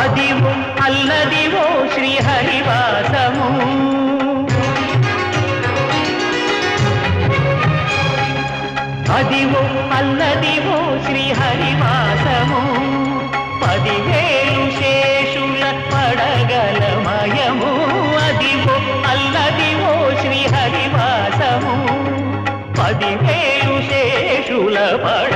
అదివో అల్లదివో శ్రీహరివాసము అదివో అల్లదివో శ్రీహరివాసము 10,000 శేషుల పడగలమయము అదివో అల్లదివో శ్రీహరివాసము 10,000 శేషుల పడ